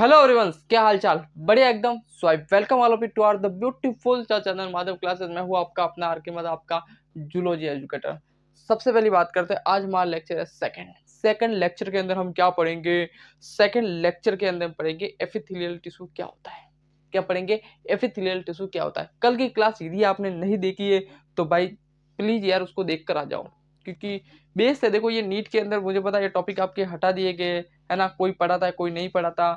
Hello everyone, क्या हाल चाल। बढ़िया एकदम। So I welcome all of you to our the beautiful channel Madhav classes. मैं हूँ आपका अपना आर के माधव, आपका जूलॉजी एजुकेटर। सबसे पहली बात करते हैं, आज हमारा लेक्चर है सेकंड लेक्चर के अंदर हम क्या पढ़ेंगे। सेकंड लेक्चर के अंदर पढ़ेंगे एपिथेलियल टिश्यू क्या होता है। क्या पढ़ेंगे? एपिथेलियल टिश्यू क्या होता है। कल की क्लास यदि आपने नहीं देखी है तो भाई प्लीज यार उसको देख कर आ जाओ, क्योंकि बेस है। देखो ये नीट के अंदर मुझे पता है ये टॉपिक आपके हटा दिए गए है ना, कोई पढ़ाता है कोई नहीं पढ़ाता,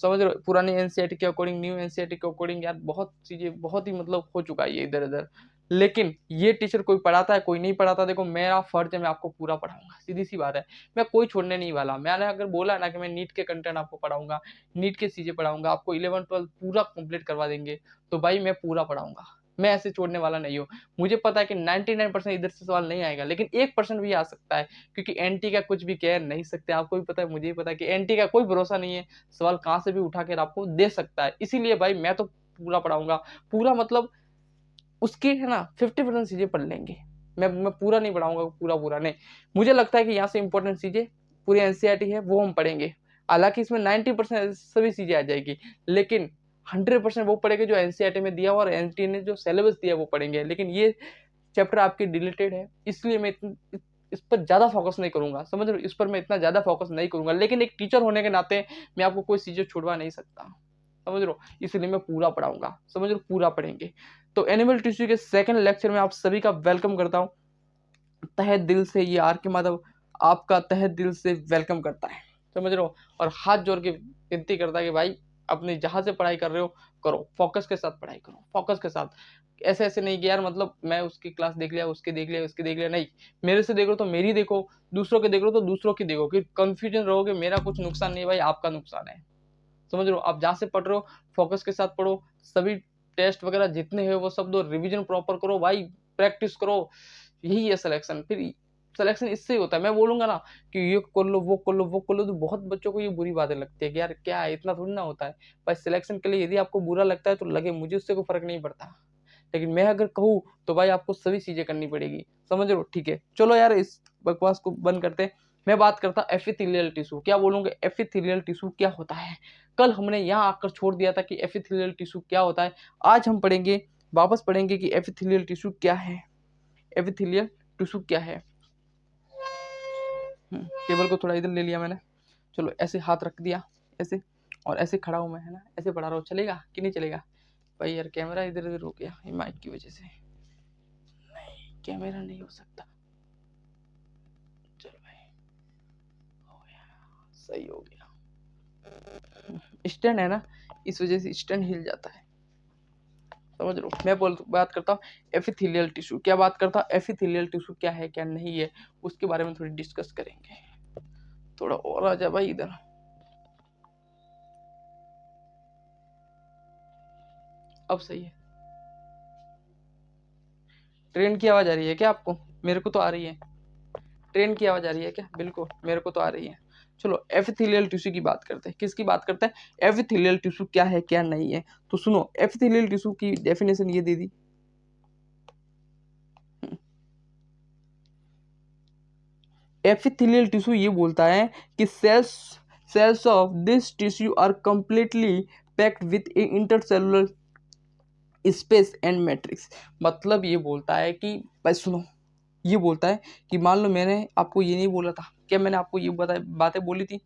समझ रहे हो। पुरानी एनसीईआरटी के अकॉर्डिंग, न्यू एनसीईआरटी के अकॉर्डिंग यार बहुत चीजें बहुत ही मतलब हो चुका है ये इधर उधर। लेकिन ये टीचर कोई पढ़ाता है कोई नहीं पढ़ाता, देखो मेरा फर्ज है, मैं आपको पूरा पढ़ाऊंगा, सीधी सी बात है। मैं कोई छोड़ने नहीं वाला। मैंने अगर बोला ना कि मैं नीट के कंटेंट आपको पढ़ाऊंगा, नीट की चीजें पढ़ाऊंगा, आपको 11-12 पूरा कंप्लीट करवा देंगे, तो भाई मैं पूरा पढ़ाऊंगा। मैं ऐसे छोड़ने वाला नहीं हूँ। मुझे पता है कि 99% इधर से सवाल नहीं आएगा, लेकिन 1% भी आ सकता है, क्योंकि एनटी का कुछ भी कह नहीं सकते। आपको भी पता है, मुझे भी पता है कि एनटी का कोई भरोसा नहीं है, सवाल कहाँ से भी उठा कर आपको दे सकता है। इसीलिए भाई मैं तो पूरा पढ़ाऊंगा। पूरा मतलब उसकी है ना 50% चीजें पढ़ लेंगे। मैं पूरा नहीं पढ़ाऊंगा, पूरा पूरा नहीं। मुझे लगता है कि यहाँ से इंपॉर्टेंट चीजें पूरी एनसीईआरटी है वो हम पढ़ेंगे। हालांकि इसमें 90% सभी चीजें आ जाएगी, लेकिन 100% वो पढ़ेंगे जो एनसीईआरटी में दिया हुआ और एनटी ने जो सिलेबस दिया वो पढ़ेंगे। लेकिन ये चैप्टर आपकी डिलीटेड है, इसलिए मैं इस पर ज्यादा फोकस नहीं करूंगा, समझ रहे हो। इस पर मैं इतना ज्यादा फोकस नहीं करूंगा, लेकिन एक टीचर होने के नाते मैं आपको कोई चीजें छुड़वा नहीं सकता, समझ रहे हो। इसलिए मैं पूरा पढ़ाऊंगा, समझ रहे हो, पूरा पढ़ेंगे। तो एनिमल टिश्यू के सेकंड लेक्चर में आप सभी का वेलकम करता हूँ तहे दिल से। ये आर के माधव आपका तहे दिल से वेलकम करता है, समझ रहे हो। और हाथ जोड़ के विनती करता है कि भाई अपने जहां से पढ़ाई कर रहे हो करो, फोकस के साथ पढ़ाई करो, फोकस के साथ। ऐसे ऐसे नहीं कि यार मतलब मैं उसकी क्लास देख लिया, उसके देख लिया, उसके देख लिया, नहीं। मेरे से देख रहे हो तो मेरी देखो, दूसरों के देख रहे हो तो दूसरों की देखो, कि कंफ्यूजन रहोगे मेरा कुछ नुकसान नहीं है भाई, आपका नुकसान है, समझ रहे हो। आप जहाँ से पढ़ रहे हो फोकस के साथ पढ़ो। सभी टेस्ट वगैरह जितने हैं वो सब दो, रिवीजन प्रॉपर करो भाई, प्रैक्टिस करो। यही है सिलेक्शन। फिर सिलेक्शन इससे ही होता है। मैं बोलूंगा ना कि ये कर लो वो कर लो वो कर लो, तो बहुत बच्चों को ये बुरी बातें लगती है कि यार क्या है, इतना थोड़ी ना होता है। भाई सिलेक्शन के लिए यदि आपको बुरा लगता है तो लगे, मुझे उससे कोई फर्क नहीं पड़ता। लेकिन मैं अगर कहूँ तो भाई आपको सभी चीजें करनी पड़ेगी, समझ रहे हो। ठीक है, चलो यार इस बकवास को बंद करते हैं। मैं बात करता एपिथेलियल टिश्यू। क्या बोलूंगा, एपिथेलियल टिश्यू क्या होता है। कल हमने यहाँ आकर छोड़ दिया था कि एपिथेलियल टिश्यू क्या होता है। आज हम पढ़ेंगे, वापस पढ़ेंगे कि एपिथेलियल टिश्यू क्या है। एपिथेलियल टिश्यू क्या है। टेबल को थोड़ा इधर ले लिया मैंने, चलो ऐसे हाथ रख दिया ऐसे, और ऐसे खड़ा हूं मैं, है ना, ऐसे पढ़ा रहा हूँ, चलेगा कि नहीं चलेगा। भाई यार कैमरा इधर उधर हो गया ये माइक की वजह से, कैमरा नहीं हो सकता। चलो भाई, हो गया, सही हो गया। स्टैंड है ना, इस वजह से स्टैंड हिल जाता है, समझ लो। मैं बात करता हूँ एपिथेलियल टिश्यू। क्या बात करता हूँ, एपिथेलियल टिश्यू क्या है क्या नहीं है, उसके बारे में थोड़ी डिस्कस करेंगे। थोड़ा और आ जा भाई इधर। अब सही है। ट्रेन की आवाज आ रही है क्या आपको? मेरे को तो आ रही है। ट्रेन की आवाज आ रही है क्या? बिल्कुल मेरे को तो आ रही है। चलो एपिथेलियल टिश्यू की बात करते हैं। किसकी बात करते हैं? एपिथेलियल टिश्यू क्या है क्या नहीं है। तो सुनो, एपिथेलियल टिश्यू की डेफिनेशन ये दे दी। एपिथेलियल टिश्यू ये बोलता है कि cells of this tissue are completely packed with intercellular space and matrix. मतलब ये बोलता है कि भाई सुनो, ये बोलता है कि मान लो मैंने आपको ये नहीं बोला था क्या, मैंने आपको ये बातें बोली थी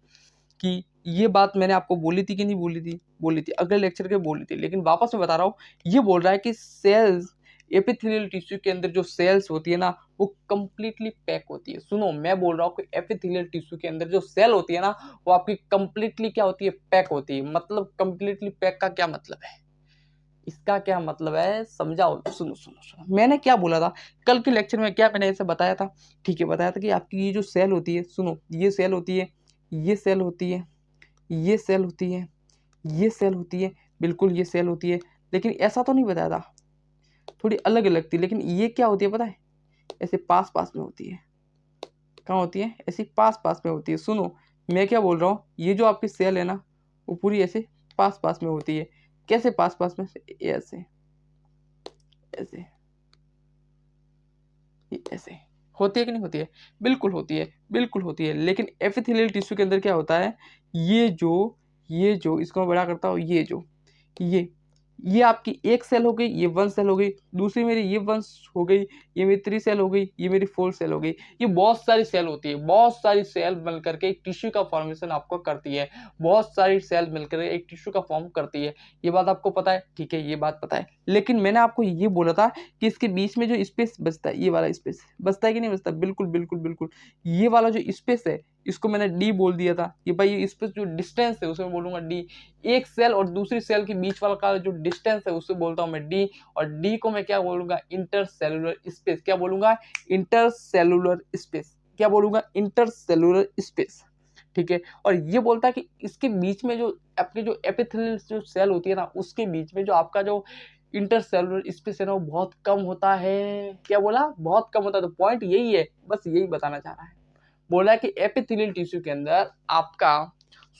कि ये बात मैंने आपको बोली थी कि नहीं बोली थी? बोली थी, अगले लेक्चर के बोली थी, लेकिन वापस मैं बता रहा हूँ। ये बोल रहा है कि सेल्स, एपिथेलियल टिश्यू के अंदर जो सेल्स होती है ना वो कंप्लीटली पैक होती है। सुनो मैं बोल रहा हूँ कि एपिथेलियल टिश्यू के अंदर जो सेल होती है ना वो आपकी कंप्लीटली क्या होती है, पैक होती है। मतलब कंप्लीटली पैक का क्या मतलब है, इसका क्या मतलब है समझाओ। सुनो सुनो सुनो, मैंने क्या बोला था कल के लेक्चर में, क्या मैंने ऐसे बताया था? ठीक है, बताया था कि आपकी ये जो सेल होती है, सुनो ये सेल होती है, ये सेल होती है, ये सेल होती है, ये सेल होती है, बिल्कुल ये सेल होती है। लेकिन ऐसा तो नहीं बताया था, थोड़ी अलग अलग थी। लेकिन ये क्या होती है पता है, ऐसे पास पास में होती है। कहाँ होती है? ऐसे पास पास में होती है। सुनो मैं क्या बोल रहा हूँ, ये जो आपकी सेल है ना वो पूरी ऐसे पास पास में होती है। कैसे पास पास में? ऐसे ऐसे, ऐसे होती है कि नहीं होती है? बिल्कुल होती है, बिल्कुल होती है। लेकिन एपिथेलियल टिश्यू के अंदर क्या होता है, ये जो ये जो इसको मैं बड़ा करता हूँ, ये आपकी एक सेल हो गई, ये 1 सेल हो गई, दूसरी मेरी ये 1 हो गई, ये मेरी 3 सेल हो गई, ये मेरी 4 सेल हो गई। ये बहुत सारी सेल होती है, बहुत सारी सेल मिलकर के एक टिश्यू का फॉर्मेशन आपको करती है, बहुत सारी सेल मिलकर एक टिश्यू का फॉर्म करती है। ये बात आपको पता है, ठीक है, ये बात पता है। लेकिन मैंने आपको ये बोला था कि इसके बीच में जो स्पेस बचता है, ये वाला स्पेस बचता है कि नहीं बचता, बिल्कुल बिल्कुल बिल्कुल। ये वाला जो स्पेस है इसको मैंने डी बोल दिया था कि भाई ये स्पेस जो डिस्टेंस है उसे मैं बोलूंगा डी। एक सेल और दूसरी सेल के बीच वाला का जो डिस्टेंस है उसे बोलता हूं मैं डी, और डी को मैं क्या बोलूंगा, इंटरसेलुलर स्पेस। क्या बोलूंगा, इंटरसेलुलर स्पेस। क्या बोलूंगा, इंटरसेलुलर स्पेस। ठीक है, और ये बोलता है कि इसके बीच में जो आपके जो एपिथेलियल जो सेल होती है ना, उसके बीच में जो आपका जो इंटरसेलुलर स्पेस है ना वो बहुत कम होता है। क्या बोला, बहुत कम होता है। तो पॉइंट यही है, बस यही बताना चाह रहा है। बोला कि एपिथेलियल टिश्यू के अंदर आपका,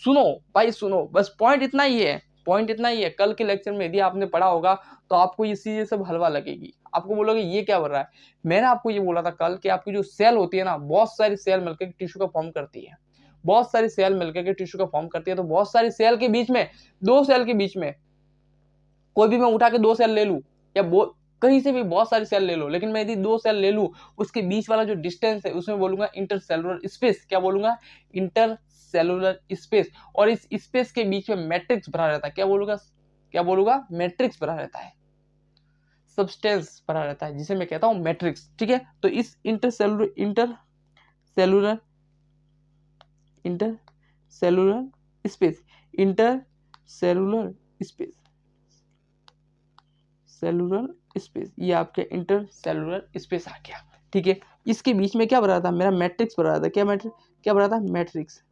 सुनो भाई सुनो, बस पॉइंट इतना ही है, पॉइंट इतना ही है। कल के लेक्चर में यदि आपने पढ़ा होगा तो आपको ये चीजें सब हलवा लगेगी, आपको बोलोगे ये क्या बन रहा है। मैंने आपको ये बोला था कल कि आपकी जो सेल होती है ना, बहुत सारी सेल मिलकर टिश्यू का फॉर्म करती है, बहुत सारी सेल मिलकर के टिश्यू का फॉर्म करती है। तो बहुत सारी सेल के बीच में, दो सेल के बीच में कोई भी मैं उठा के दो सेल ले लूं, या कहीं से भी बहुत सारी सेल ले लो, लेकिन मैं यदि दो सेल ले लूं, उसके बीच वाला जो डिस्टेंस है उसमें बोलूंगा इंटरसेलुलर स्पेस। क्या बोलूंगा, इंटरसेलुलर स्पेस। और इस स्पेस के बीच में मैट्रिक्स भरा रहता है। क्या बोलूंगा, मैट्रिक्स भरा रहता है, सब्सटेंस भरा रहता है, जिसे मैं कहता हूं मैट्रिक्स। ठीक है, तो इस intercellular space, intercellular space, cellular space, ये आपके इंटरसेलुलर स्पेस आ गया। ठीक है, इसके बीच में क्या भरा था, मेरा मैट्रिक्स भरा था। क्या भरा था, मैट्रिक्स।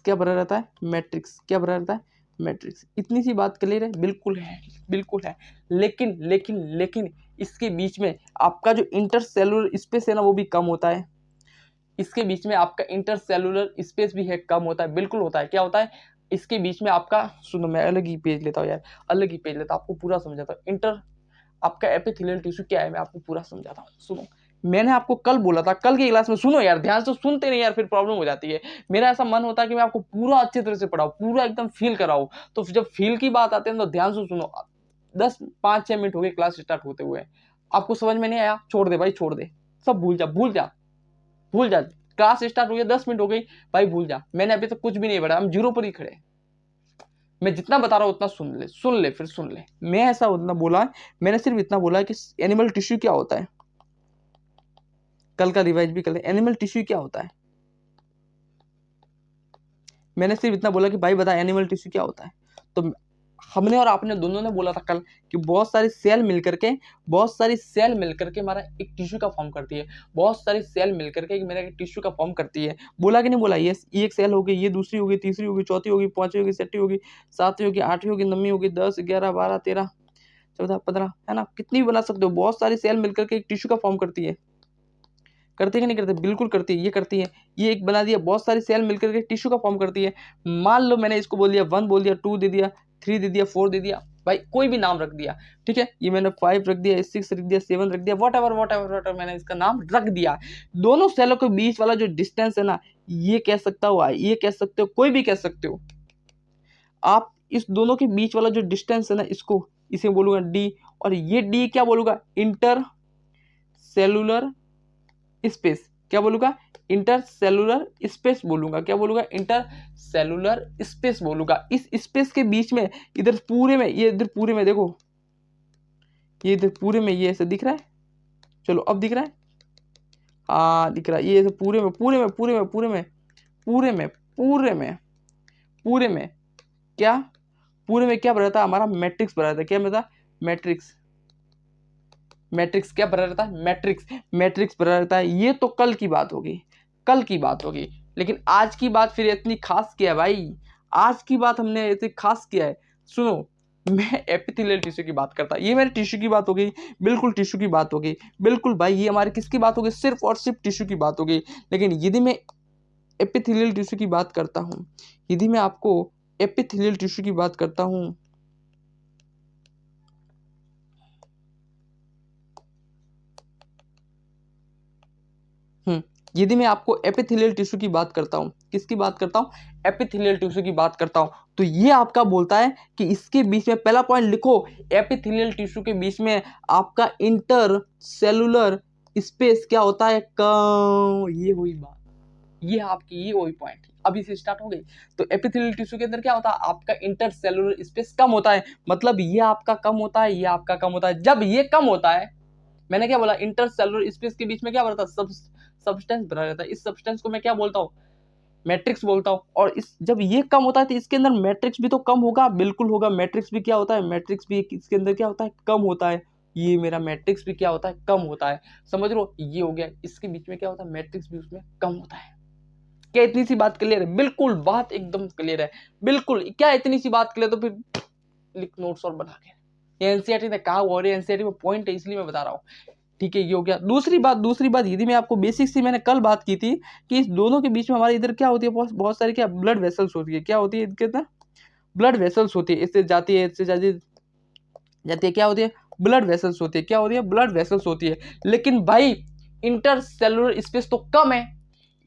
क्या भरा रहता है, मैट्रिक्स। क्या भरा रहता है, मैट्रिक्स। इतनी सी बात क्लियर है, बिल्कुल है, बिल्कुल है। लेकिन इसके बीच में आपका जो इंटरसेलुलर स्पेस है ना वो भी कम होता है। इसके बीच में आपका इंटरसेलुलर स्पेस भी है, कम होता है, बिल्कुल होता है। क्या होता है, इसके बीच में आपका, सुनो मैं अलग ही पेज लेता हूँ यार, अलग ही पेज लेता हूँ, आपको पूरा समझाता हूँ। आपका एपिथेलियल टिश्यू क्या है मैं आपको पूरा समझाता हूँ, सुनो। मैंने आपको कल बोला था, कल की क्लास में, सुनो यार ध्यान से, सुनते नहीं यार फिर प्रॉब्लम हो जाती है। मेरा ऐसा मन होता है कि मैं आपको पूरा अच्छी तरह से पढ़ाऊँ, पूरा एकदम फील कराऊँ। तो जब फील की बात आती है तो ध्यान से सुनो। 5-6 मिनट हो गए क्लास स्टार्ट होते हुए, आपको समझ में नहीं आया, छोड़ दे भाई, छोड़ दे, सब भूल जा, भूल जा। क्लास स्टार्ट हुई है, 10 मिनट हो गई भाई, भूल जा। मैंने अभी तक कुछ भी नहीं पढ़ा, हम जीरो पर ही खड़े। मैं जितना बता रहा हूँ उतना सुन ले फिर सुन ले। मैं ऐसा उतना बोला, मैंने सिर्फ इतना बोला है कि एनिमल टिश्यू क्या होता है। कल का रिवाइज भी कर ले, एनिमल टिश्यू क्या होता है। मैंने सिर्फ इतना बोला कि भाई बता एनिमल टिश्यू क्या होता है। तो हमने और आपने दोनों ने बोला था कल कि बहुत सारी सेल मिलकर के हमारा एक टिश्यू का फॉर्म करती है, बहुत सारी सेल मिलकर के मेरा एक टिश्यू का फॉर्म करती है। बोला कि नहीं बोला, ये एक सेल हो गई, ये दूसरी होगी, तीसरी होगी, चौथी होगी, पांचवी होगी, छठी होगी, सातवीं होगी, आठवीं होगी, नवीं होगी, 10, 11, 12, 13, 14, 15, है ना, कितनी भी बना सकते हो। बहुत सारी सेल मिलकर के एक टिश्यू का फॉर्म करती है। करती है कि नहीं करती, बिल्कुल करती है, ये करती है। ये एक बना दिया, बहुत सारी सेल मिलकर के टिश्यू का फॉर्म करती है। मान लो मैंने इसको बोल दिया 1 बोल दिया, 2 दे दिया, 3 दे दिया, 4 दे दिया, भाई कोई भी नाम रख दिया। ठीक है, ये मैंने 5 रख दिया, 6 रख दिया, 7 रख दिया, वट एवर मैंने इसका नाम रख दिया। दोनों सेलों के बीच वाला जो डिस्टेंस है ना, ये कह सकता हो, ये कह सकते हो, कोई भी कह सकते हो आप। इस दोनों के बीच वाला जो डिस्टेंस है ना, इसे बोलूंगा डी। और ये डी क्या बोलूंगा, इंटर सेलुलर स्पेस। क्या बोलूंगा, इंटरसेलुलर स्पेस बोलूंगा। क्या बोलूंगा, इंटरसेलुलर स्पेस बोलूंगा। इस स्पेस के बीच में, इधर पूरे में, ये इधर पूरे में देखो, ये इधर पूरे में ये ऐसे दिख रहा है। चलो अब दिख रहा है, हाँ दिख रहा है। ये ऐसे पूरे में पूरे में पूरे में पूरे में पूरे में पूरे में पूरे में क्या, पूरे में क्या बना रहता है, हमारा मैट्रिक्स बना रहता है। क्या बना, मैट्रिक्स। क्या बना रहता है, मैट्रिक्स बना रहता है। ये तो कल की बात होगी, कल की बात होगी। लेकिन आज की बात फिर इतनी खास क्या है भाई, आज की बात हमने इतनी खास किया है। सुनो, मैं एपिथेलियल टिश्यू की बात करता, ये मेरे टिश्यू की बात हो गई, बिल्कुल टिश्यू की बात हो गई, बिल्कुल भाई। ये हमारे किसकी बात हो गई, सिर्फ और सिर्फ टिश्यू की बात हो गई। लेकिन यदि मैं एपिथेलियल टिश्यू की बात करता हूँ, यदि मैं आपको एपिथेलियल टिश्यू की बात करता हूँ, यदि मैं आपको एपिथेलियल टिश्यू की बात करता हूँ, किसकी बात करता हूँ, एपिथेलियल टिश्यू की बात करता हूँ, तो ये आपका बोलता है कि इसके बीच में पहला पॉइंट लिखो, एपिथेलियल टिश्यू के बीच में आपका इंटर सेलुलर स्पेस क्या होता है, कम। ये हुई बात, ये आपकी ये वही पॉइंट अभी से स्टार्ट हो गई। तो एपिथेलियल टिश्यू के अंदर क्या होता है, आपका इंटरसेलुलर स्पेस कम होता है, मतलब ये आपका कम होता है, ये आपका कम होता है। जब ये कम होता है, मैंने क्या बोला, इंटरसेलुलर स्पेस के बीच में क्या बनता है, सब्सटेंस बना रहता है। इस सब्सटेंस को मैं क्या बोलता हूँ, मैट्रिक्स बोलता हूँ। और इस जब ये कम होता है तो इसके अंदर मैट्रिक्स भी तो कम होगा, बिल्कुल होगा। मैट्रिक्स भी क्या होता है, मैट्रिक्स भी इसके अंदर क्या होता है, कम होता है। ये मेरा मैट्रिक्स भी क्या होता है, कम होता है। समझ लो, ये हो गया, इसके बीच में क्या होता है, मैट्रिक्स भी उसमें कम होता है। क्या इतनी सी बात क्लियर है? बिल्कुल, बात एकदम क्लियर है, बिल्कुल। क्या इतनी सी बात क्लियर, तो फिर लिख नोट्स और बना के। ये एनसीईआरटी ने कहा हुआ, और एनसीईआरटी में पॉइंट है, इसलिए मैं बता रहा हूँ। ठीक है, ये हो गया। दूसरी बात यदि मैं आपको बेसिक सी, मैंने कल बात की थी कि इस दोनों के बीच में हमारे इधर क्या होती है, बहुत सारी क्या ब्लड वेसल्स होती है। क्या होती है इनके अंदर, ब्लड वेसल्स होती है। इससे जाती है, इससे जाती है, क्या होती है, ब्लड वेसल्स होती है। क्या होती है, ब्लड वेसल्स होती है। लेकिन भाई इंटरसेलुलर स्पेस तो कम है,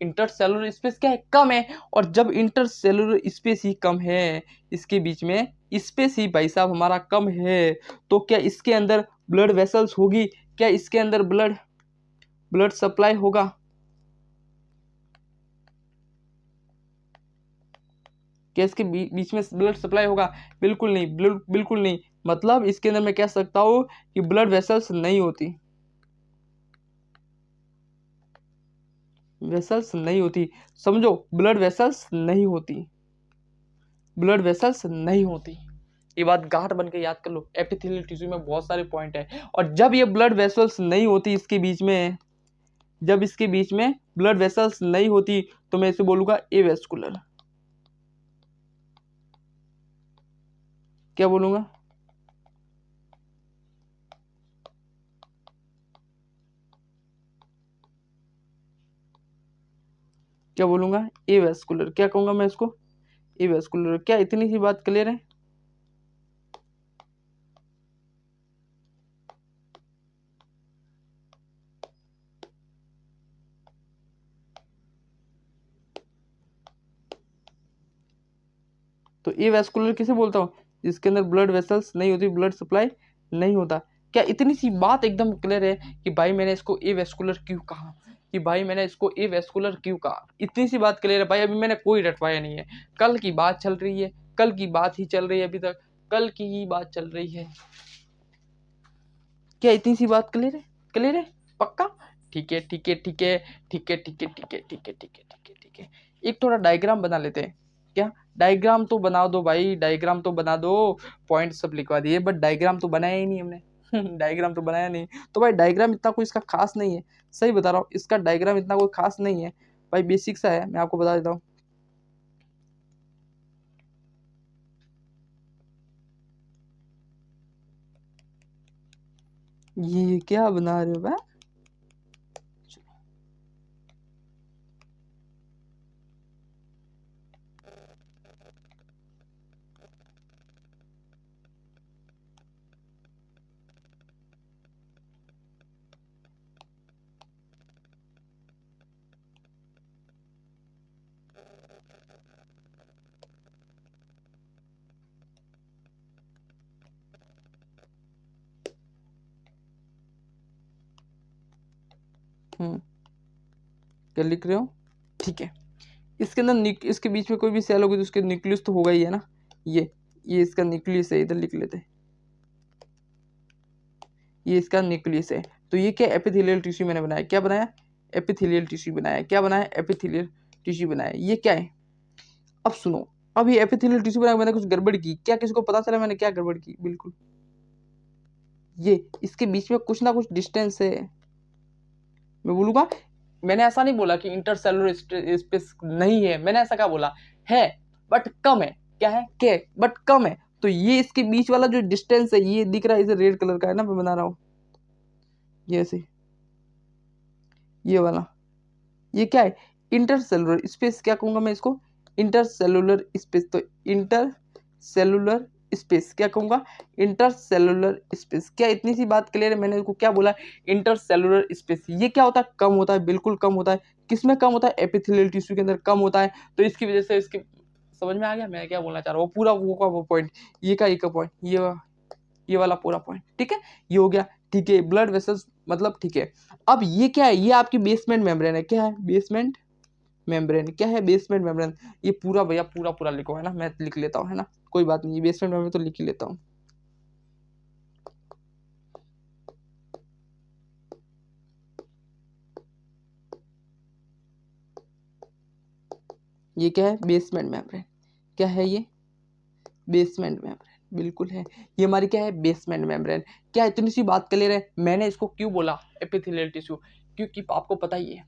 इंटरसेलुलर स्पेस क्या है, कम है। और जब इंटरसेलुलर स्पेस ही कम है, इसके बीच में स्पेस ही भाई साहब हमारा कम है, तो क्या इसके अंदर ब्लड वेसल्स होगी, क्या इसके अंदर ब्लड ब्लड सप्लाई होगा? क्या इसके बीच में ब्लड सप्लाई होगा? बिल्कुल नहीं, बिल्कुल नहीं। मतलब इसके अंदर मैं कह सकता हूँ कि ब्लड वेसल्स नहीं होती, वेसल्स नहीं होती। समझो, ब्लड वेसल्स नहीं होती, ब्लड वेसल्स नहीं होती। ये बात गांठ बन के याद कर लो। एपिथेलियल टिश्यू में बहुत सारे पॉइंट है, और जब ये ब्लड वेसल्स नहीं होती इसके बीच में, जब इसके बीच में ब्लड वेसल्स नहीं होती, तो मैं इसे बोलूंगा एवेस्कुलर। क्या बोलूंगा, क्या बोलूंगा, एवेस्कुलर। क्या कहूंगा मैं इसको, एवेस्कुलर। क्या इतनी सी बात क्लियर है? तो एवेस्कुलर किसे बोलता हूँ, जिसके अंदर ब्लड वेसल्स नहीं होती, ब्लड सप्लाई नहीं होता। क्या इतनी सी बात एकदम क्लियर है कि भाई मैंने इसको एवेस्कुलर क्यों कहा, कि भाई मैंने इसको एवेस्कुलर क्यों कहा? इतनी सी बात क्लियर है भाई, अभी मैंने कोई रटवाया नहीं है। कल की बात चल रही है, कल की बात ही चल रही है, अभी तक कल की ही बात चल रही है। क्या इतनी सी बात क्लियर है, क्लियर है, पक्का? ठीक है, ठीक है, ठीक है, ठीक है, ठीक है, ठीक है, ठीक है, ठीक है, ठीक है, ठीक है। एक थोड़ा डायग्राम बना लेते हैं क्या? डायग्राम तो बना दो भाई, डायग्राम तो बना दो। पॉइंट सब लिखवा दिए, बट डायग्राम तो बनाया ही नहीं हमने। डायग्राम तो बनाया नहीं। तो भाई डायग्राम इतना कोई इसका खास नहीं है, सही बता रहा हूँ, इसका डायग्राम इतना कोई खास नहीं है भाई, बेसिक सा है, मैं आपको बता देता हूँ। ये क्या बना रहे हो भाई? क्या लिख रहे हो? ठीक है। इसके अंदर इसके बीच में कोई भी सेल होगी तो उसके न्यूक्लियस तो होगा ही, है ना। ये इसका न्यूक्लियस है, इधर लिख लेते हैं, ये इसका न्यूक्लियस है। तो ये क्या, एपिथेलियल टिश्यू मैंने बनाया, क्या बनाया, एपिथेलियल टिश्यू बनाया। क्या बनाया, एपिथेलियल टिश्यू बनाया। ये क्या है, अब सुनो, अब ये एपिथेलियल टिश्यू बनाया, मैंने कुछ गड़बड़ की क्या, किसी को पता चला मैंने क्या गड़बड़ की? बिल्कुल, ये इसके बीच में कुछ ना कुछ डिस्टेंस है। मैं बोलूंगा, मैंने ऐसा नहीं बोला कि इंटरसेलुलर स्पेस नहीं है, मैंने ऐसा क्या बोला, है बट कम है। क्या है, के बट कम है। तो ये इसके बीच वाला जो डिस्टेंस है, ये दिख रहा है, इसे रेड कलर का है ना, मैं बना रहा हूँ, ये ऐसे, ये वाला, ये क्या है, इंटरसेलुलर स्पेस। क्या कहूंगा मैं इसको, इंटरसेलुलर स्पेस। तो इंटरसेलुलर स्पेस, क्या कहूँगा, इंटरसेलुलर स्पेस। क्या इतनी सी बात क्लियर है? मैंने इसको क्या बोला, इंटरसेलुलर स्पेस। ये क्या होता है, कम होता है, बिल्कुल कम होता है। किसमें कम होता है, एपिथेलियल टिश्यू के अंदर कम होता है। तो इसकी वजह से इसकी समझ में आ गया मैं क्या बोलना चाह रहा हूँ, पूरा वो पॉइंट, ये का पॉइंट, ये वाला पूरा पॉइंट, ठीक है, ये हो गया, ठीक है। ब्लड वेसल्स मतलब ठीक है। अब ये क्या है, ये आपकी बेसमेंट मेम्ब्रेन है। क्या है, बेसमेंट मेम्ब्रेन। क्या है, बेसमेंट मेम्ब्रेन। ये पूरा भैया पूरा लिखो, है ना, मैं लिख लेता हूँ, है ना, कोई बात नहीं, बेसमेंट मेम्ब्रेन तो लिख ही लेता हूँ। ये क्या है, बेसमेंट मेम्ब्रेन। क्या है ये, बेसमेंट मेम्ब्रेन, बिल्कुल है, ये हमारी क्या है, बेसमेंट मेम्ब्रेन। क्या इतनी सी बात क्लियर है? मैंने इसको क्यों बोला एपिथेलियल टिश्यू, क्योंकि आपको पता ही है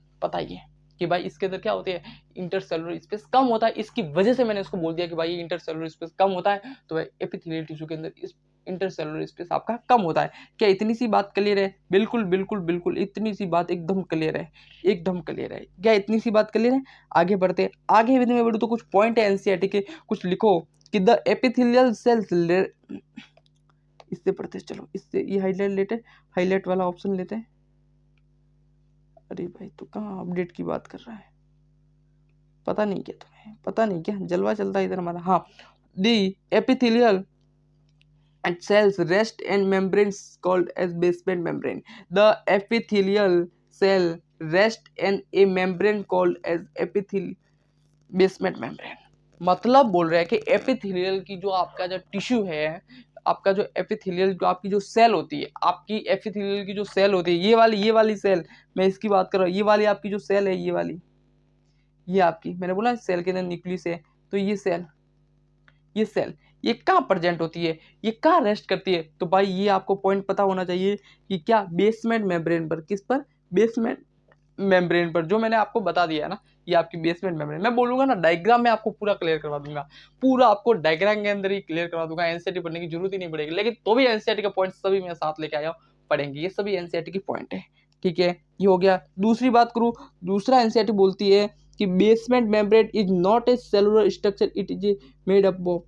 कि भाई इसके अंदर क्या होती है, इंटरसेलुलर स्पेस कम होता है। इसकी वजह से मैंने इसको बोल दिया कि भाई इंटरसेलुलर स्पेस कम होता है, तो एपिथेलियल टिश्यू के अंदर इस इंटरसेलुलर स्पेस आपका कम होता है। क्या इतनी सी बात क्लियर है? बिल्कुल बिल्कुल बिल्कुल, इतनी सी बात एकदम क्लियर है, एकदम क्लियर है। क्या इतनी सी बात क्लियर है? आगे बढ़ते, आगे में बढ़ो तो कुछ पॉइंट है एनसीईआरटी के, कुछ लिखो कि द एपिथेलियल सेल्स, इससे पढ़ते चलो, इससे ये हाईलाइट वाला ऑप्शन लेते हैं। अरे भाई तो कहाँ अपडेट की बात कर रहा है, पता नहीं क्या तुम्हें, पता नहीं क्या जलवा चलता है इधर हमारा। हाँ, दी epithelial and cells rest in membranes called as basement membrane. The epithelial cell rest in a membrane called as epithelial basement membrane. मतलब बोल रहा है कि एपिथेलियल की जो आपका जो टिश्यू है, आपका जो एपिथेलियल जो आपकी जो सेल होती है, आपकी एपिथेलियल की जो सेल होती है, ये वाली सेल, मैं इसकी बात कर रहा हूँ, ये वाली आपकी जो सेल है, ये वाली, ये आपकी, मैंने बोला सेल के अंदर न्यूक्लियस है, तो ये सेल ये कहाँ प्रेजेंट होती है, ये कहाँ रेस्ट करती है? तो भाई ये आपको पॉइंट पता होना चाहिए कि क्या, बेसमेंट मेम्ब्रेन पर। किस पर, बेसमेंट मेम्ब्रेन पर, जो मैंने आपको बता दिया है ना, ये आपकी बेसमेंट मेम्ब्रेन। मैं बोलूंगा ना डायग्राम में आपको पूरा क्लियर करवा दूंगा, पूरा आपको डायग्राम के अंदर ही क्लियर करवा दूंगा, एनसीईआरटी पढ़ने की जरूरत ही नहीं पड़ेगी। लेकिन तो भी एनसीईआरटी का पॉइंट सभी मैं साथ लेके आया पढ़ेंगे, ये सभी एनसीईआरटी की पॉइंट है, ठीक है। ये हो गया। दूसरी बात करूँ, दूसरा एनसीईआरटी बोलती है कि basement membrane is not a cellular structure, it is made up of,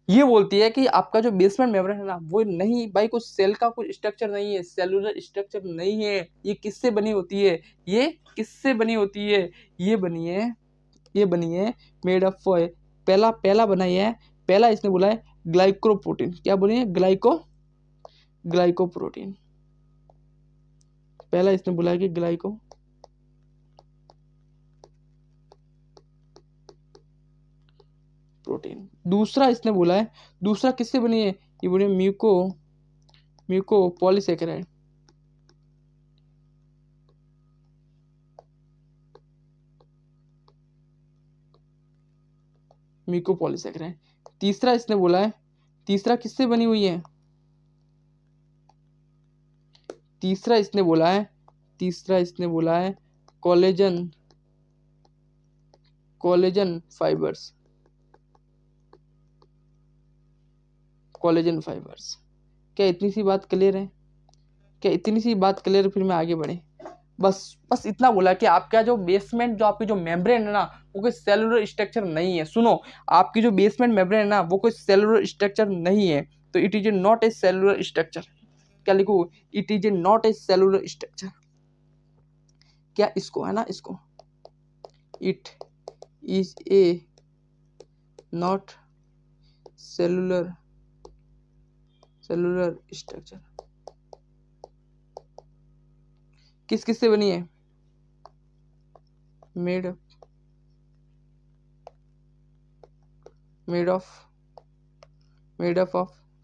ये बोलती है कि आपका जो बेसमेंट मेम्ब्रेन है ना, वो नहीं भाई, कुछ सेल का कुछ स्ट्रक्चर नहीं है, सेलुलर स्ट्रक्चर नहीं है। ये किससे बनी होती है, ये किससे बनी होती है, ये बनी है मेड ऑफ, पहला पहला बनाई है, पहला इसने बोला है ग्लाइकोप्रोटीन। क्या बोली है, ग्लाइकोप्रोटीन, पहला इसने बोला है कि प्रोटीन। दूसरा इसने बोला है, दूसरा किससे बनी है, ये बोले म्यूको पॉलीसेकेराइड, म्यूको पॉलीसेकेराइड। तीसरा इसने बोला है, तीसरा किससे बनी हुई है, तीसरा इसने बोला है कोलेजन फाइबर्स, कोलेजन फाइबर्स। क्या इतनी सी बात क्लियर है? क्या इतनी सी बात क्लियर? फिर मैं आगे बढ़े, बस इतना बोला कि आपका जो बेसमेंट, जो आपकी जो मेम्ब्रेन है ना, वो कोई सेलुलर स्ट्रक्चर नहीं है। सुनो, आपकी जो बेसमेंट मेम्ब्रेन है ना, वो कोई सेलुलर स्ट्रक्चर नहीं है, तो it is not a cellular structure. क्या लिखू, it is not a cellular structure. क्या इसको, है ना, इसको, it is a not cellular structure. किस किस से बनी है, मेड ऑफ,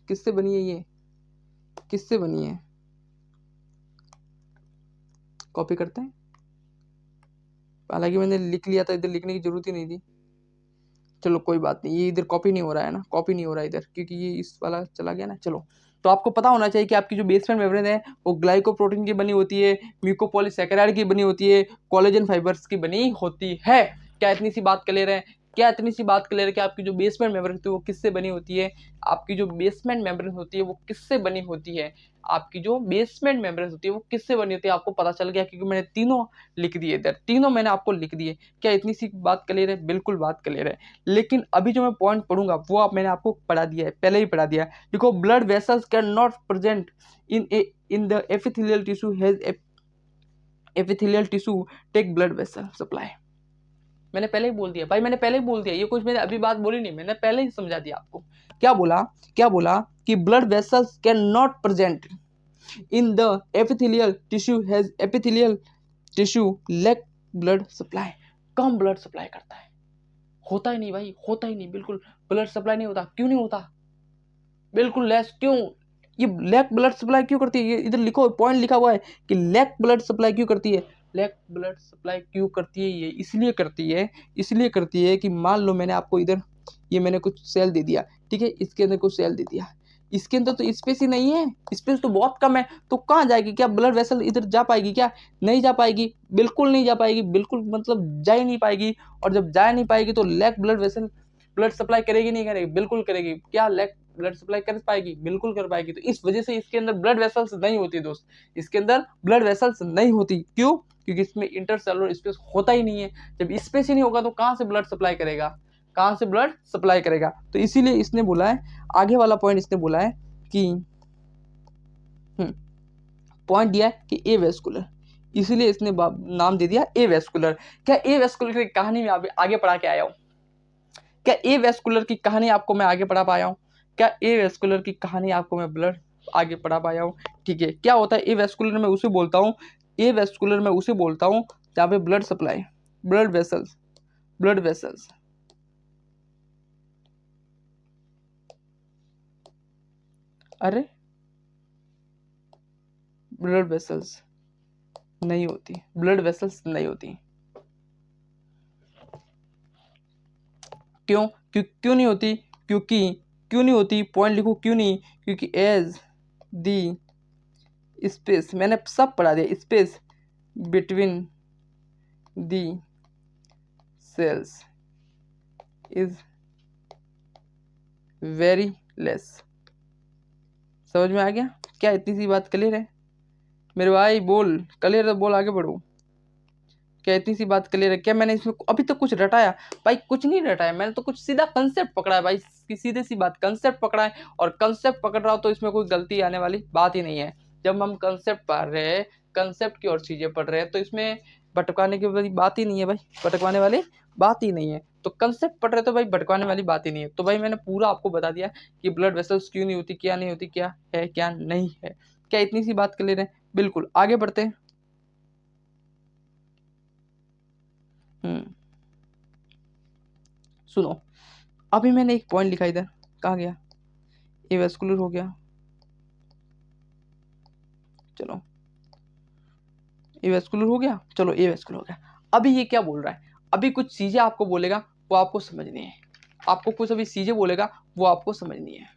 किससे बनी है, ये किससे बनी है, कॉपी करते हैं, हालांकि मैंने लिख लिया था, इधर लिखने की जरूरत ही नहीं थी। चलो कोई बात नहीं, ये इधर कॉपी नहीं हो रहा है ना, कॉपी नहीं हो रहा है इधर, क्योंकि ये इस वाला चला गया ना। चलो, तो आपको पता होना चाहिए कि आपकी जो बेसमेंट मेम्ब्रेन है, वो ग्लाइकोप्रोटीन की बनी होती है, म्यूकोपॉलीसैकेराइड की बनी होती है, कोलेजन फाइबर्स की बनी होती है। क्या इतनी सी बात क्लियर है? क्या इतनी सी बात क्लियर है कि आपकी जो बेसमेंट मेम्ब्रेन होती है वो किससे बनी होती है, आपकी जो बेसमेंट मेम्ब्रेन होती है वो किससे बनी होती है, आपकी जो बेसमेंट मेम्ब्रेन होती है वो किससे बनी होती है, आपको पता चल गया क्योंकि मैंने तीनों लिख दिए इधर, तीनों मैंने आपको लिख दिए। क्या इतनी सी बात क्लियर है? बिल्कुल बात क्लियर है। लेकिन अभी जो मैं पॉइंट पढ़ूंगा वो आप मैंने आपको पढ़ा दिया है, पहले ही पढ़ा दिया है। देखो, blood vessels can not present in the epithelial tissue has epithelial tissue take blood vessel supply. मैंने पहले ही बोल दिया भाई, मैंने पहले ही बोल दिया, ये कुछ मैंने अभी बात बोली नहीं, मैंने पहले ही समझा दिया आपको। क्या बोला? क्या बोला कि blood vessels can not present in the epithelial tissue has epithelial tissue lack blood supply. कम ब्लड सप्लाई करता है, होता ही नहीं भाई, होता ही नहीं, बिल्कुल ब्लड सप्लाई नहीं होता। क्यों नहीं होता? बिल्कुल लेस। क्यों? ये लैक ब्लड सप्लाई क्यों करती है? ये इधर लिखो, पॉइंट लिखा हुआ है कि लैक ब्लड सप्लाई क्यों करती है। लैक ब्लड सप्लाई क्यों करती है? ये इसलिए करती है, इसलिए करती है कि मान लो मैंने आपको इधर ये मैंने कुछ सेल दे दिया, ठीक है, इसके अंदर कुछ सेल दे दिया, इसके अंदर तो स्पेस ही नहीं है, स्पेस तो बहुत कम है, तो कहाँ जाएगी? क्या ब्लड वेसल इधर जा पाएगी? क्या नहीं जा पाएगी, बिल्कुल नहीं जा पाएगी, बिल्कुल मतलब जा ही नहीं पाएगी। और जब जा नहीं पाएगी तो lack blood vessel blood supply करेगी नहीं करेगी? बिल्कुल करेगी। क्या लैक ब्लड सप्लाई कर पाएगी? बिल्कुल कर पाएगी। तो इस वजह से इसके अंदर ब्लड वेसल्स नहीं होती दोस्त, इसके अंदर ब्लड वेसल्स नहीं होती। क्यों? क्योंकि इसमें इंटरसेलुलर स्पेस होता ही नहीं है। जब स्पेस ही नहीं होगा तो कहाँ से ब्लड सप्लाई करेगा, कहाँ से ब्लड सप्लाई करेगा? तो इसीलिए इसने बोला है, आगे वाला पॉइंट इसने बोला है कि पॉइंट दिया है कि ए वेस्कुलर, इसीलिए इसने नाम दे दिया ए वेस्कुलर। क्या ए वेस्कुलर की कहानी में आगे पढ़ा के आया हूँ? क्या ए वेस्कुलर की कहानी आपको मैं आगे पढ़ा पाया हूँ? क्या ए वेस्कुलर की कहानी आपको मैं ब्लड आगे पढ़ा पाया हूँ? ठीक है। क्या होता है ए वेस्कुलर? मैं उसे बोलता हूँ, ए वेस्कुलर मैं उसे बोलता हूँ जहाँ पे blood supply, blood vessels, blood vessels अरे ब्लड वेसल्स नहीं होती, ब्लड वेसल्स नहीं होती। क्यों? क्यों नहीं होती? क्योंकि क्यों नहीं होती? पॉइंट लिखो, क्यों नहीं? क्योंकि एज दी स्पेस, मैंने सब पढ़ा दिया, space between the cells is very less. समझ में आ गया? क्या इतनी सी बात क्लियर है मेरे भाई? बोल क्लियर है तो बोल, आगे बढ़ो। क्या इतनी सी बात क्लियर है? क्या मैंने इसमें अभी तक कुछ रटाया? भाई कुछ नहीं रटाया, मैंने तो कुछ सीधा कंसेप्ट पकड़ा है भाई, सीधे सी बात, कंसेप्ट पकड़ा है। और कंसेप्ट पकड़ रहा हो तो इसमें कोई गलती आने वाली बात ही नहीं है। जब हम कंसेप्ट पढ़ रहे हैं, कंसेप्ट की और चीजें पढ़ रहे हैं, तो इसमें भटकाने की वाली बात ही नहीं है भाई, भटकवाने वाली बात ही नहीं है। तो कंसेप्ट पढ़ रहे तो भाई भटकाने वाली बात ही नहीं है। तो भाई मैंने पूरा आपको बता दिया कि ब्लड वेसल्स क्यों नहीं होती, क्या नहीं होती, क्या है क्या नहीं है। क्या इतनी सी बात क्लियर है? बिल्कुल। आगे बढ़ते हैं। सुनो, अभी मैंने एक पॉइंट लिखा इधर, कहाँ गया? ए वेस्कुलर हो गया, चलो ए वेस्कुलर हो गया, चलो ए वेस्कुलर हो गया। अभी ये क्या बोल रहा है? अभी कुछ चीजें आपको बोलेगा, वो आपको समझनी है। आपको कुछ अभी चीजें बोलेगा, वो आपको समझनी है।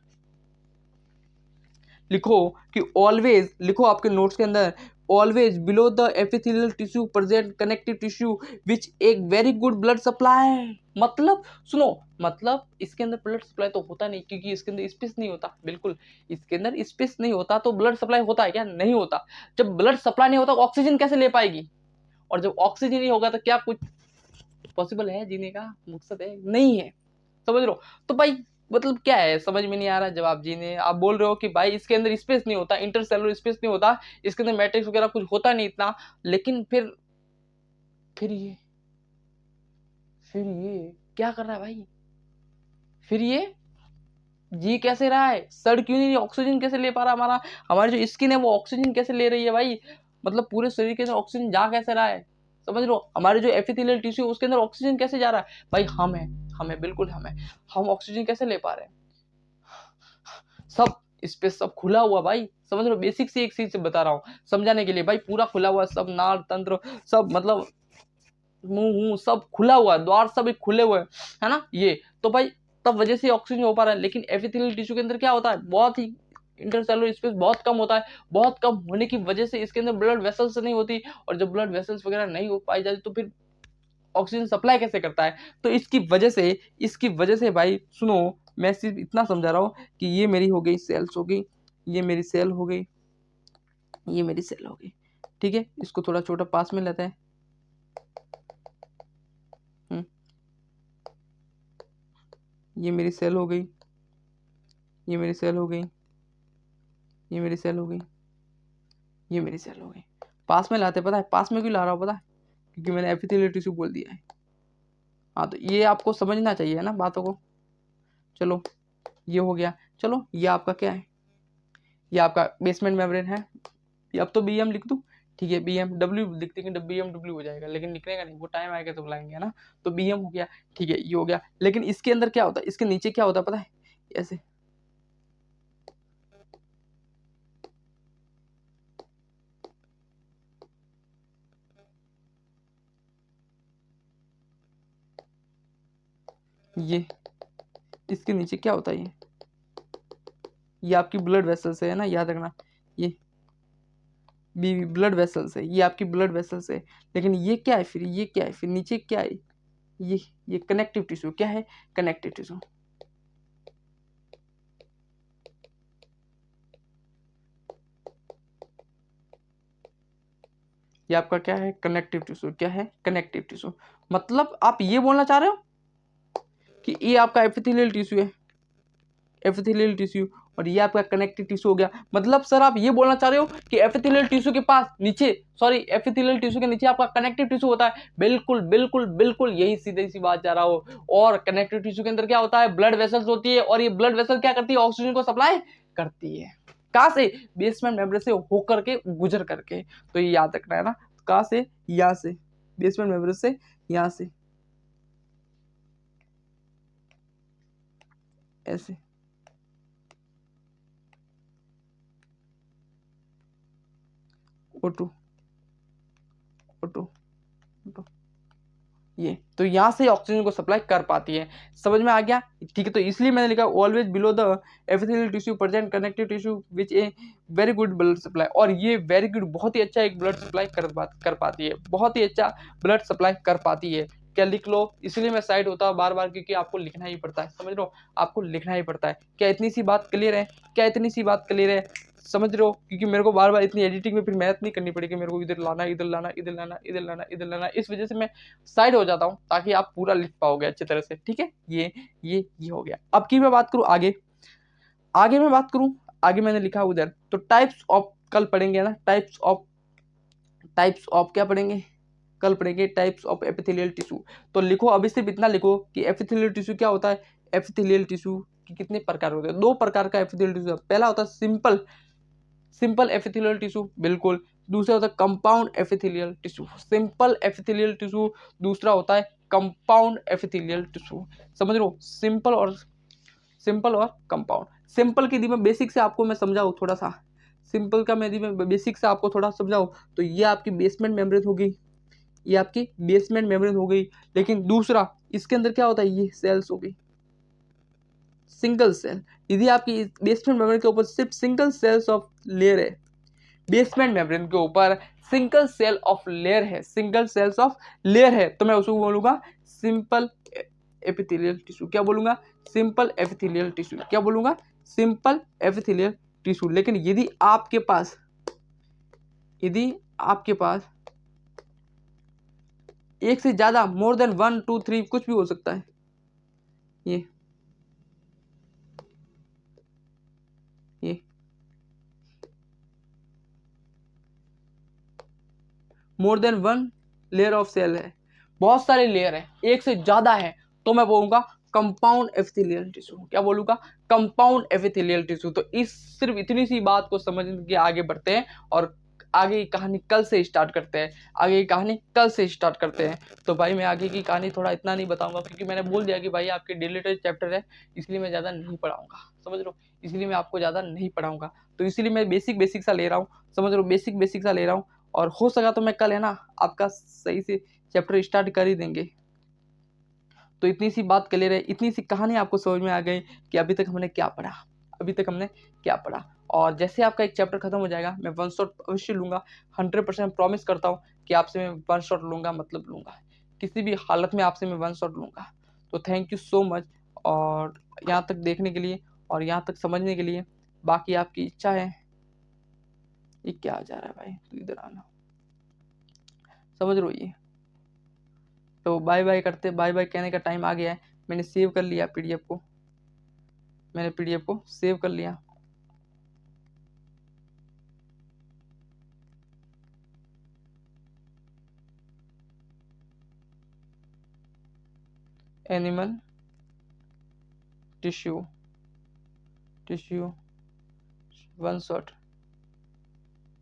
लिखो कि ऑलवेज, लिखो आपके नोट्स के अंदर, always below the epithelial tissue present connective tissue which एक वेरी गुड ब्लड सप्लाई। मतलब सुनो, मतलब इसके अंदर ब्लड सप्लाई तो होता नहीं, क्योंकि इसके अंदर स्पेस नहीं होता। बिल्कुल, इसके अंदर स्पेस नहीं होता तो ब्लड सप्लाई होता है क्या? नहीं होता। जब ब्लड सप्लाई नहीं होता ऑक्सीजन कैसे ले पाएगी? और जब ऑक्सीजन नहीं होगा तो क्या कुछ पॉसिबल है जीने का? मकसद है? नहीं है। समझ लो। तो भाई मतलब क्या है, समझ में नहीं आ रहा जवाब जीने। आप बोल रहे हो कि भाई इसके अंदर स्पेस नहीं होता, इंटरसेलुलर स्पेस नहीं होता, इसके अंदर मैट्रिक्स वगैरह कुछ होता नहीं इतना, लेकिन फिर ये फिर ये क्या कर रहा है भाई? फिर ये जी कैसे रहा है? सड़ क्यों नहीं? ऑक्सीजन कैसे ले पा रहा? हमारी जो स्किन है वो ऑक्सीजन कैसे ले रही है भाई? मतलब पूरे शरीर के अंदर ऑक्सीजन जा कैसे रहा है? समझ लो, हमारे जो एपिथेलियल टिश्यू उसके अंदर ऑक्सीजन कैसे जा रहा है? भाई हम है बिल्कुल हम है। हम ऑक्सीजन कैसे ले पा रहे हैं? सब स्पेस सब खुला हुआ भाई। समझ लो, बेसिक से एक चीज से बता रहा हूँ समझाने के लिए भाई। पूरा खुला हुआ, सब नाड़ तंत्र सब, मतलब मुंह सब खुला हुआ है, द्वार सब एक खुले हुए है ना ये। तो भाई तब वजह से ऑक्सीजन हो पा रहा है। लेकिन एपिथेलियल टिश्यू के अंदर क्या होता है? बहुत ही इंटरसेलुलर स्पेस बहुत कम होता है। बहुत कम होने की वजह से इसके अंदर ब्लड वेसल्स नहीं होती, और जब ब्लड वेसल्स वगैरह नहीं हो पाई जाती तो फिर ऑक्सीजन सप्लाई कैसे करता है। तो इसकी वजह से भाई सुनो, मैं सिर्फ इतना समझा रहा हूँ कि ये मेरी हो गई सेल्स हो गई, ये मेरी सेल हो गई, ये मेरी सेल हो गई, ठीक है। इसको थोड़ा छोटा पास में लेते हैं। ये मेरी सेल हो गई, ये मेरी सेल हो गई, ये मेरी सेल हो गई, ये मेरी सेल हो गई। पास में लाते, पता है पास में क्यों ला रहा हूँ, पता है, क्योंकि मैंने एपिथेलियल टिश्यू बोल दिया है। हाँ, तो ये आपको समझना चाहिए ना बातों को। चलो ये हो गया। चलो ये आपका क्या है, ये आपका बेसमेंट मेम्ब्रेन है। अब तो BM लिख दूँ, ठीक है, BMW लिख देंगे, BMW हो जाएगा, लेकिन निकलेगा नहीं, वो टाइम आएगा तो बुलाएंगे ना। तो BM हो गया, ठीक है, ये हो गया। लेकिन इसके अंदर क्या होता है, इसके नीचे क्या होता है पता है, ऐसे ये, इसके नीचे क्या होता है, ये आपकी ब्लड वेसल्स है ना, याद रखना, ये ब्लड वेसल्स है, ये आपकी ब्लड वेसल्स है। लेकिन ये क्या है फिर, ये क्या है फिर, नीचे क्या है, ये कनेक्टिव टिश्यू, क्या है, कनेक्टिव टिश्यू। ये आपका क्या है, कनेक्टिव टिश्यू, क्या है, कनेक्टिव टिश्यू। मतलब आप ये बोलना चाह रहे हो कि ये आपका एपिथेलियल टिश्यू है, एपिथेलियल टिश्यू, और ये आपका कनेक्टिव टिश्यू हो गया। मतलब सर आप ये बोलना चाह रहे हो कि एपिथेलियल टिश्यू के पास नीचे, सॉरी, एपिथेलियल टिश्यू के नीचे आपका कनेक्टिव टिश्यू होता है। बिल्कुल बिल्कुल बिल्कुल, यही सीधी सी बात जा रहा हो। और कनेक्टिव टिश्यू के अंदर क्या होता है, ब्लड वेसल्स होती है, और ये ब्लड वेसल क्या करती है, ऑक्सीजन को सप्लाई करती है। कहां से, बेसमेंट मेम्ब्रेन से होकर के, गुजर करके। तो ये याद रखना है ना, कहां से, यहां से, बेसमेंट मेम्ब्रेन से, यहां से, ऐसे, O2, O2, O2, ये तो यहाँ से ऑक्सीजन को सप्लाई कर पाती है। समझ में आ गया, ठीक है। तो इसलिए मैंने लिखा always below the epithelial tissue present connective tissue which a very good blood supply. और ये वेरी गुड, बहुत ही अच्छा एक ब्लड सप्लाई कर पाती है, बहुत ही अच्छा ब्लड सप्लाई कर पाती है। क्या लिख लो, इसलिए मैं साइड होता हूँ बार बार, क्योंकि आपको लिखना ही पड़ता है, समझ लो, आपको लिखना ही पड़ता है। क्या इतनी सी बात क्लियर है, क्या इतनी सी बात क्लियर है, समझ रहे हो, क्योंकि मेरे को बार बार इतनी एडिटिंग में फिर मेहनत नहीं करनी पड़ेगी, मेरे को इधर लाना, इधर लाना, इधर लाना, इधर लाना, इधर लाना, इस वजह से मैं साइड हो जाता हूँ, ताकि आप पूरा लिख पाओगे अच्छी तरह से, ठीक है। ये हो गया। अब की मैं बात करूँ आगे, आगे मैं बात करूँ, आगे मैंने लिखा उधर, तो टाइप्स ऑफ कल पढ़ेंगे ना, टाइप्स ऑफ क्या पढ़ेंगे, कल पढ़ेंगे टाइप्स ऑफ एपिथेलियल टिश्यू। तो लिखो, अभी सिर्फ इतना लिखो कि एपिथेलियल टिश्यू क्या होता है। एपिथेलियल टिश्यू के कितने प्रकार होते हैं, दो प्रकार का एपिथेलियल टिश्यू। पहला होता है सिंपल एपिथेलियल टिश्यू, बिल्कुल। दूसरा होता है compound epithelial tissue, simple epithelial tissue. दूसरा होता है कंपाउंड एपिथेलियल टिश्यू। समझ लो, सिंपल और कंपाउंड। सिंपल की दी मैं बेसिक से आपको मैं समझाऊँ थोड़ा सा, सिंपल का मैं दी मैं बेसिक से आपको थोड़ा समझाऊँ, तो ये आपकी बेसमेंट मेम्ब्रेन हो गई, ये आपकी बेसमेंट मेम्ब्रेन हो गई। लेकिन दूसरा, इसके अंदर क्या होता है, ये सेल्स हो गई, सिंगल सेल। यदि आपकी बेसमेंट मेम्ब्रेन के ऊपर सिर्फ सिंगल सेल्स ऑफ लेयर है, बेसमेंट मेम्ब्रेन के ऊपर सिंगल सेल ऑफ लेयर है, सिंगल सेल्स ऑफ लेयर है, तो मैं उसको बोलूंगा सिंपल एपिथेलियल टिश्यू। क्या बोलूंगा, सिंपल एपिथेलियल टिश्यू। क्या बोलूंगा, सिंपल एपिथेलियल टिश्यू। लेकिन यदि आपके पास एक से ज्यादा, मोर देन 1 2 3, कुछ भी हो सकता है, ये more than 1 layer of cell है, बहुत सारे लेयर है, एक से ज्यादा है, तो मैं बोलूंगा कंपाउंड एपिथेलियल टिश्यू। क्या बोलूंगा, कंपाउंड एपिथेलियल टिश्यू। तो इस सिर्फ इतनी सी बात को समझ के आगे बढ़ते हैं, और आगे की कहानी कल से स्टार्ट करते हैं, आगे की कहानी कल से स्टार्ट करते हैं। तो भाई मैं आगे की कहानी थोड़ा इतना नहीं बताऊंगा, क्योंकि मैंने बोल दिया कि भाई आपके डिलीटेड चैप्टर है, इसलिए मैं ज़्यादा नहीं पढ़ाऊंगा, समझ लो, इसलिए मैं आपको ज़्यादा नहीं पढ़ाऊंगा। तो इसीलिए मैं बेसिक बेसिक सा ले रहा हूँ, समझ लो, बेसिक बेसिक सा ले रहा हूँ। और हो सका तो मैं कल है ना आपका सही से चैप्टर स्टार्ट कर ही देंगे। तो इतनी सी बात क्लियर है, इतनी सी कहानी आपको समझ में आ गई कि अभी तक हमने क्या पढ़ा, अभी तक हमने क्या पढ़ा। और जैसे आपका एक चैप्टर खत्म हो जाएगा, मैं 1 शॉट अवश्य लूंगा, 100% प्रॉमिस करता हूँ कि आपसे मैं 1 शॉट लूंगा, मतलब लूंगा। किसी भी हालत में आपसे मैं वन शॉट लूँगा। तो थैंक यू सो मच, और यहाँ तक देखने के लिए और यहाँ तक समझने के लिए। बाकी आपकी इच्छा है। ये क्या आ जा रहा है भाई, तो इधर आना, समझ रहे हो ये। तो बाय बाय करते, बाय बाय कहने का टाइम आ गया है। मैंने सेव कर लिया पीडीएफ को, मैंने पीडीएफ को सेव कर लिया। Animal tissue one shot